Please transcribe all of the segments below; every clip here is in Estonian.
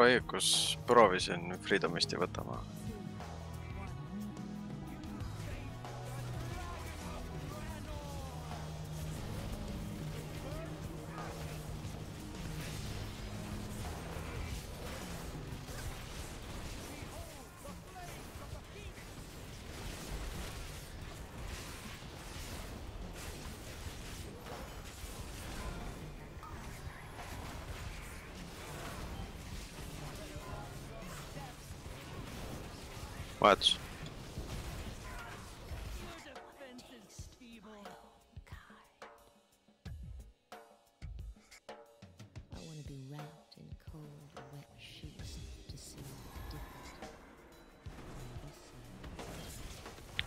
Raikus proovisin Freedomisti võtama. Vahetus.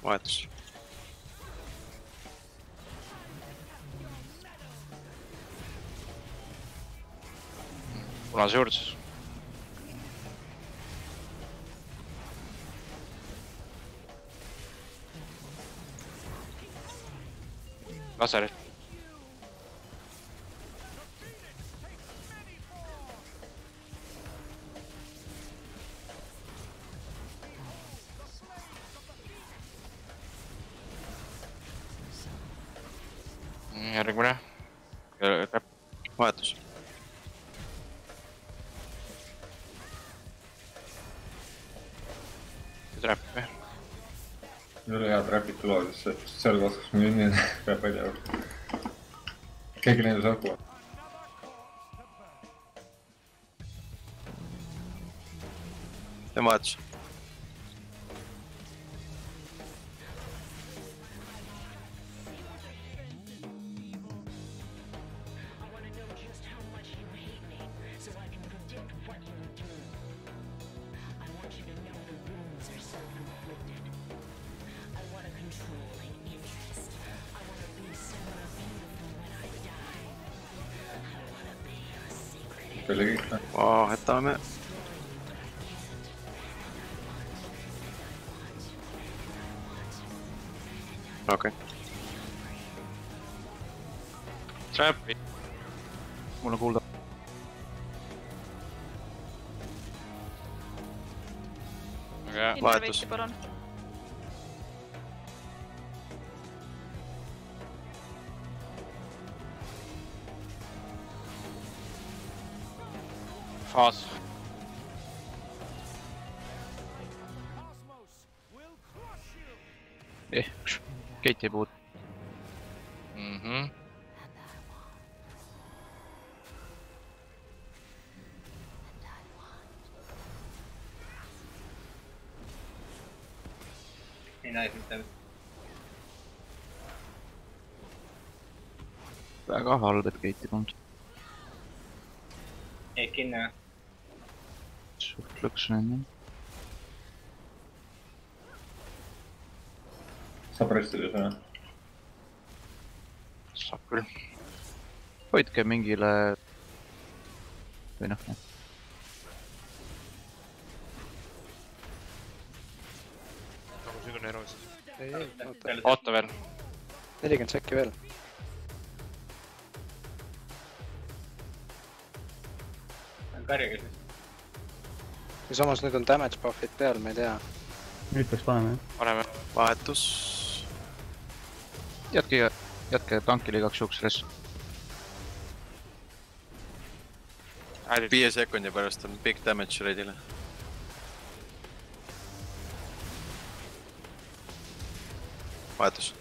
Vahetus. Punase juurdes. Laserid. Järgmine. Vahetus. Trappi. Ei ole hea trapid tulevad, sest seal kohtas mul inimene peab välja võtta. Keegi nende saab. Ja vahetus. Vahetame. Okei. Trappi. Mul on kuulda. Vahetus. Faas. Keit ei puud. Ei näe mitte. Väga halb, et Keit ei puud. Ei kinni. Suht lõks nende. Saab restida seda? Saab küll. Hoidke mingile... Või noh, jah. Nagu sügune eros. Ei, Oota veel. 40 sekki veel. Karjaga siis. Ja samas nüüd on damage buffid peal, ma ei tea. Nüüd peaks panema, jah? Paneme. Vahetus. Jätke tankile igaks juhuks res. 5 sekundi pärast on big damage raidile. Vahetus.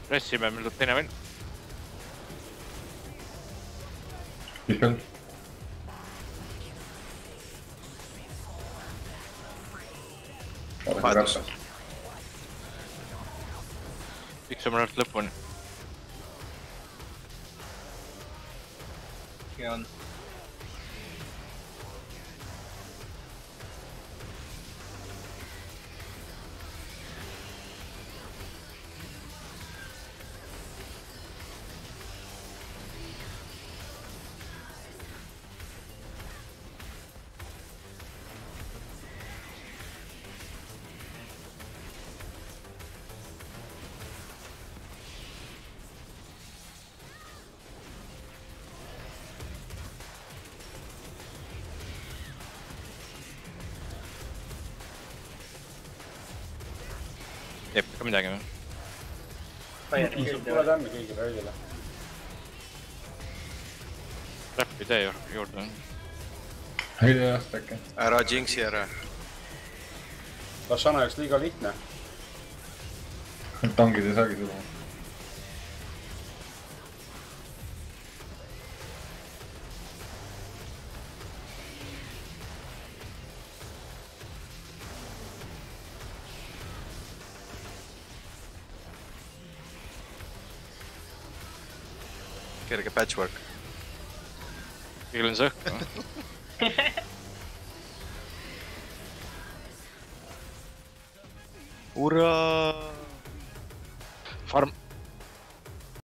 Pressime, meil tuleb teine venn. Pikalt. Vahetus. Tiksume nüüd lõpuni. Ja on. ka midagi või? Tule tämmi kõigile raidile. Trappi tee juurde. ei tea just äkki. ära jinxi ära. Lashana oleks liiga lihtne. Tangid ei saagi seda. Kerge patchwork. Kõigil on see õhku. Uraa! Farm